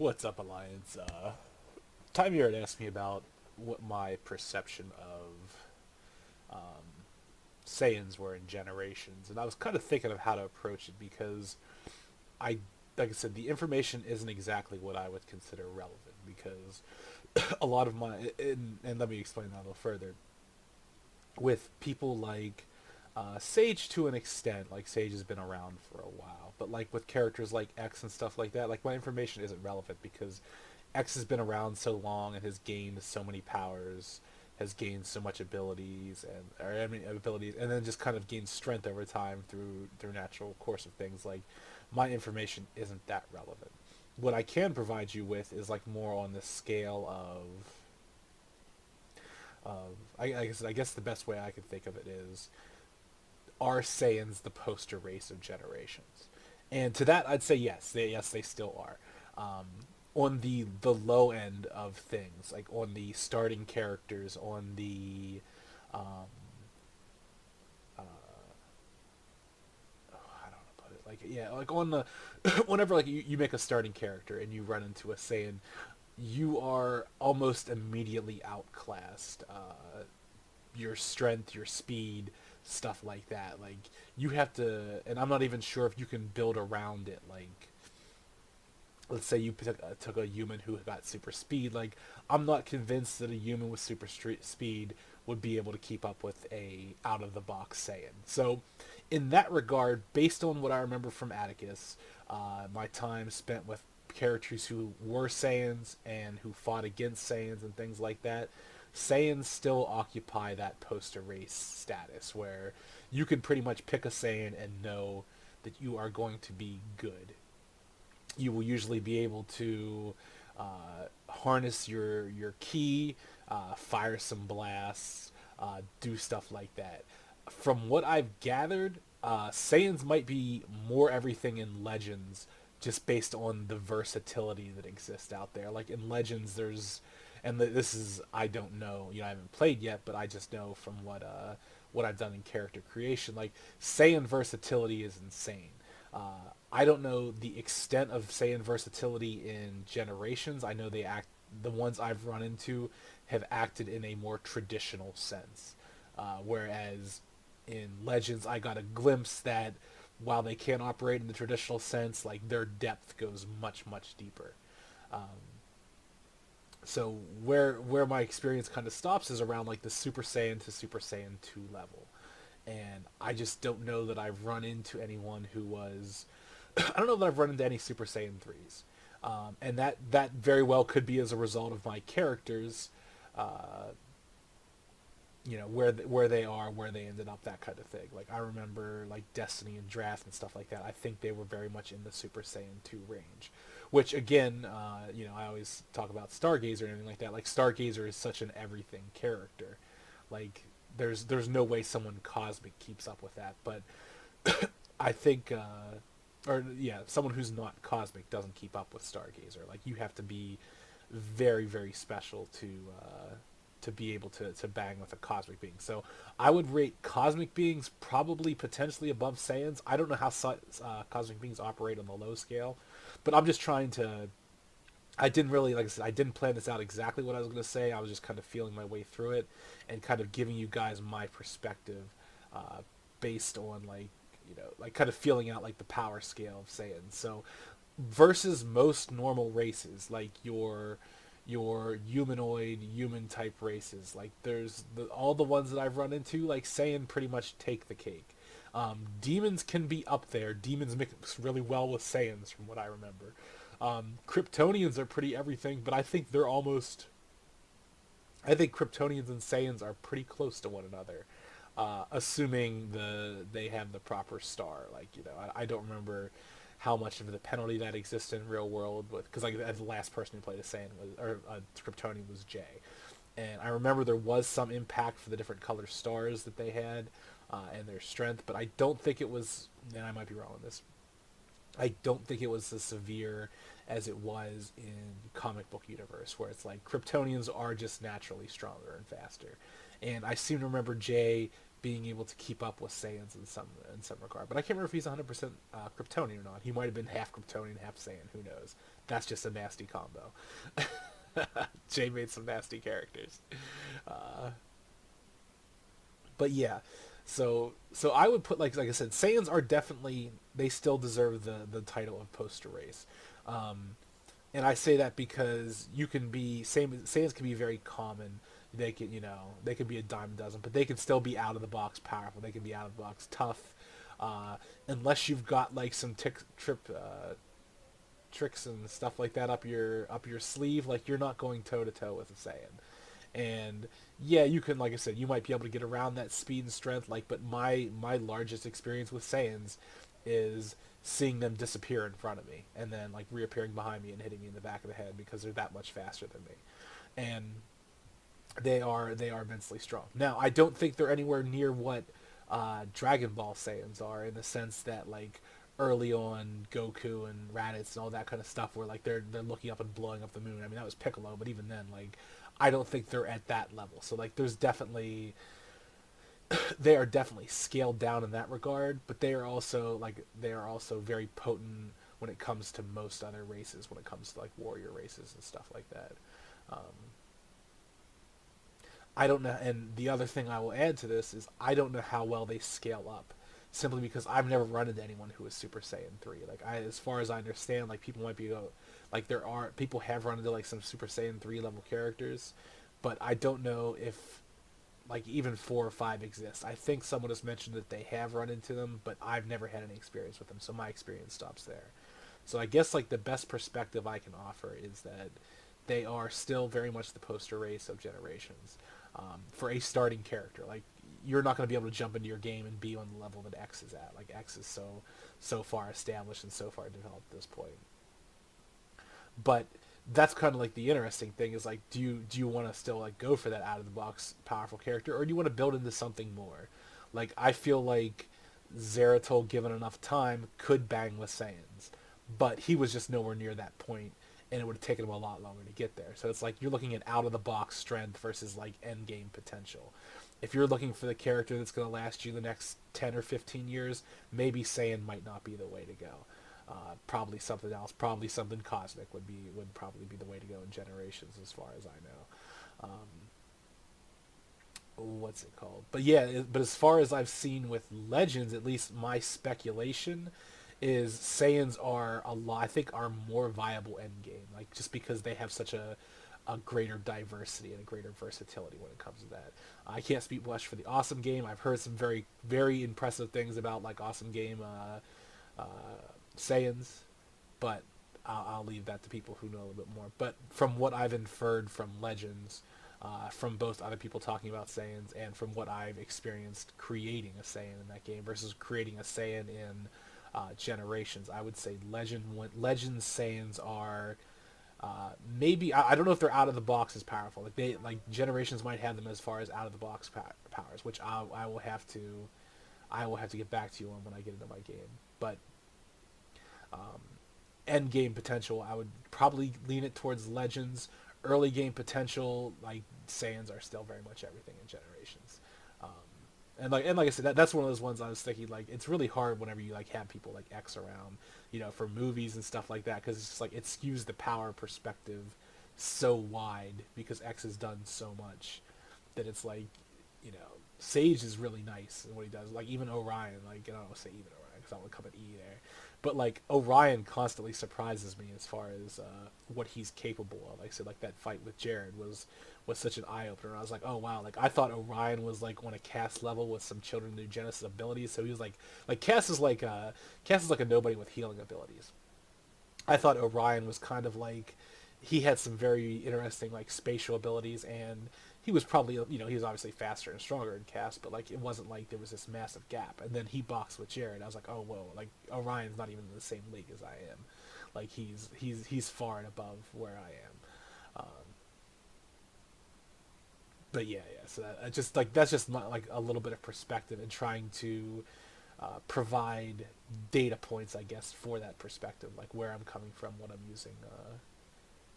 What's up, Alliance? Time here to ask me about what my perception of Saiyans were in Generations, and I was kind of thinking of how to approach it because I, like I said, the information isn't exactly what I would consider relevant because a lot of and let me explain that a little further. With people like Sage to an extent, like Sage has been around for a while, but like with characters like X and stuff like that, like my information isn't relevant because X has been around so long and has gained so many powers, has gained so much abilities abilities, and then just kind of gained strength over time through natural course of things. Like my information isn't that relevant. What I can provide you with is like more on the scale of I guess the best way I could think of it is, are Saiyans the poster race of generations? And to that, I'd say yes, they still are. On the low end of things, like on the starting characters, on the um, uh, I don't know how to put it, like yeah, like on the whenever like you make a starting character and you run into a Saiyan, you are almost immediately outclassed. Your strength, your speed, stuff like that. Like you have to, and I'm not even sure if you can build around it. Like let's say you took a human who got super speed. Like I'm not convinced that a human with speed would be able to keep up with a out of the box Saiyan. So in that regard, based on what I remember from Atticus, my time spent with characters who were Saiyans and who fought against Saiyans and things like that, Saiyans still occupy that poster race status where you can pretty much pick a Saiyan and know that you are going to be good. You will usually be able to harness your key, fire some blasts, do stuff like that. From what I've gathered, Saiyans might be more everything in Legends, just based on the versatility that exists out there. Like in Legends, this is I don't know, I haven't played yet, but I just know from what I've done in character creation. Like Saiyan versatility is insane. I don't know the extent of Saiyan versatility in Generations. I know the ones I've run into have acted in a more traditional sense, whereas in Legends I got a glimpse that while they can't operate in the traditional sense, like their depth goes much deeper. Um, so where my experience kind of stops is around like the Super Saiyan to Super Saiyan 2 level, and I just don't know that I've run into anyone who was I don't know that I've run into any Super Saiyan 3s. And that very well could be as a result of my characters, uh, where they are, where they ended up, that kind of thing. Like I remember like Destiny and Draft and stuff like that. I think they were very much in the Super Saiyan 2 range, which again, I always talk about Stargazer and anything like that. Like Stargazer is such an everything character. Like there's no way someone cosmic keeps up with that. But I think, or yeah, someone who's not cosmic doesn't keep up with Stargazer. Like you have to be very special to be able to bang with a cosmic being. So I would rate cosmic beings probably potentially above Saiyans. I don't know how cosmic beings operate on the low scale, but I'm just trying to. I didn't really, like I said, I didn't plan this out exactly what I was going to say. I was just kind of feeling my way through it and kind of giving you guys my perspective, uh, based on like like kind of feeling out like the power scale of Saiyans. So versus most normal races, like your humanoid human type races, like there's all the ones that I've run into, like Saiyan pretty much take the cake. Demons can be up there. Demons mix really well with Saiyans, from what I remember. Kryptonians are pretty everything, but I think they're almost. I think Kryptonians and Saiyans are pretty close to one another, assuming they have the proper star. Like I don't remember how much of the penalty that exists in real world with, because like the last person who played a Saiyan was, or a Kryptonian, was Jay, and I remember there was some impact for the different color stars that they had, and their strength, but I don't think it was, and I might be wrong on this, I don't think it was as severe as it was in comic book universe, where it's like Kryptonians are just naturally stronger and faster. And I seem to remember Jay being able to keep up with Saiyans in some regard. But I can't remember if he's 100% Kryptonian or not. He might have been half Kryptonian, half Saiyan. Who knows? That's just a nasty combo. Jay made some nasty characters. Uh, but yeah, so I would put like I said, Saiyans are definitely, they still deserve the title of poster race. Um, and I say that because you can be same Saiyans can be very common. They can, they can be a dime a dozen, but they can still be out of the box powerful. They can be out of the box tough, unless you've got like some tricks and stuff like that up your sleeve. Like, you're not going toe to toe with a Saiyan. And yeah, you can, like I said, you might be able to get around that speed and strength. Like, but my largest experience with Saiyans is seeing them disappear in front of me and then like reappearing behind me and hitting me in the back of the head because they're that much faster than me. And they are immensely strong. Now, I don't think they're anywhere near what Dragon Ball Saiyans are, in the sense that like early on Goku and Raditz and all that kind of stuff, where like they're looking up and blowing up the moon. I mean, that was Piccolo, but even then, like, I don't think they're at that level. So like, there's definitely they are definitely scaled down in that regard, but they are also very potent when it comes to most other races, when it comes to like warrior races and stuff like that. Um, I don't know, and the other thing I will add to this is I don't know how well they scale up, simply because I've never run into anyone who is Super Saiyan 3. Like, as far as I understand, like, people might be like, there are people have run into like some Super Saiyan 3 level characters, but I don't know if like even 4 or 5 exist. I think someone has mentioned that they have run into them, but I've never had any experience with them, so my experience stops there. So I guess like the best perspective I can offer is that they are still very much the poster race of Generations, for a starting character. Like, you're not going to be able to jump into your game and be on the level that X is at. Like, X is so far established and so far developed at this point. But that's kind of like the interesting thing is like, do you want to still like go for that out of the box powerful character, or do you want to build into something more? Like, I feel like Zeratul, given enough time, could bang with Saiyans, but he was just nowhere near that point, and it would have taken him a lot longer to get there. So it's like, you're looking at out of the box strength versus like end game potential. If you're looking for the character that's going to last you the next 10 or 15 years, maybe Saiyan might not be the way to go. Probably something else, probably something cosmic would probably be the way to go in Generations, as far as I know. What's it called? But yeah, but as far as I've seen with Legends, at least my speculation is Saiyans are a lot. I think are more viable end game, like, just because they have such a greater diversity and a greater versatility when it comes to that. I can't speak much for the Awesome Game. I've heard some very very impressive things about like Awesome Game Saiyans, but I'll leave that to people who know a little bit more. But from what I've inferred from Legends, from both other people talking about Saiyans and from what I've experienced creating a Saiyan in that game versus creating a Saiyan in Generations, I would say Legends Saiyans are maybe I don't know if they're out of the box as powerful. Like, they like Generations might have them as far as out of the box powers, which I will have to get back to you on when I get into my game. But um, end game potential, I would probably lean it towards Legends. Early game potential, like, Saiyans are still very much everything in Generations. Um, and like I said, that's one of those ones I was thinking, like, it's really hard whenever you like have people like X around, for movies and stuff like that, because it's just like it skews the power perspective so wide because X has done so much that it's like, Sage is really nice in what he does. Like, even Orion, like, I don't want to say even Orion because I don't want to come at E there, but like Orion constantly surprises me as far as what he's capable of. Like I said, like that fight with Jared was such an eye opener. I was like, oh wow, like I thought Orion was like on a Cass level with some Children of New Genesis abilities. So he was like Cass is like a nobody with healing abilities. I thought Orion was kind of like, he had some very interesting like spatial abilities, and he was probably, he was obviously faster and stronger in Cass, but like it wasn't like there was this massive gap. And then he boxed with Jared. I was like, oh whoa, like Orion's not even in the same league as I am. Like, he's far and above where I am. But yeah. So just like that's just like a little bit of perspective and trying to provide data points, I guess, for that perspective, like where I'm coming from, what I'm using.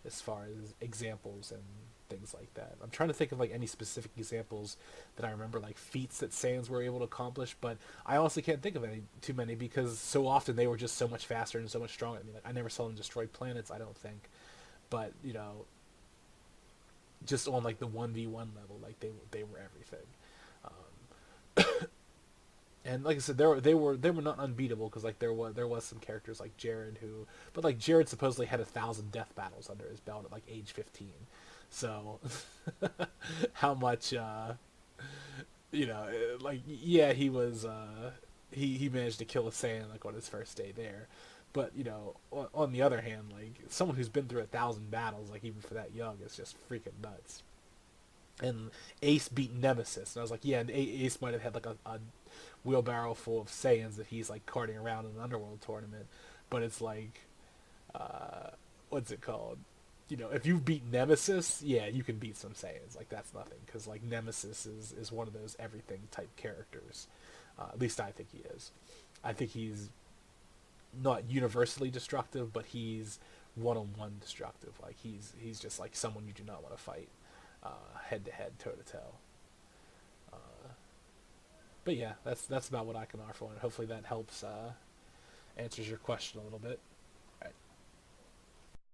as far as examples and things like that. I'm trying to think of like any specific examples that I remember, like feats that Saiyans were able to accomplish, but I honestly can't think of any too many because so often they were just so much faster and so much stronger. I mean, like, I never saw them destroy planets, I don't think, but just on like the 1v1 level, like they were everything. And like I said, they were not unbeatable because like there was some characters like Jared who, but like Jared supposedly had 1,000 death battles under his belt at like age 15. So how much like yeah, he managed to kill a Saiyan like on his first day there, but on the other hand, like someone who's been through 1,000 battles, like even for that young, is just freaking nuts. And Ace beat Nemesis, and I was like, yeah, and Ace might have had like a wheelbarrow full of Saiyans that he's like carting around in an underworld tournament, but it's like, what's it called? If you beat Nemesis, yeah, you can beat some Saiyans. Like that's nothing, because like Nemesis is one of those everything type characters. At least I think he is. I think he's not universally destructive, but he's one-on-one destructive. Like he's just like someone you do not want to fight head to head, toe to toe. But yeah, that's about what I can offer on it. Hopefully that helps answers your question a little bit.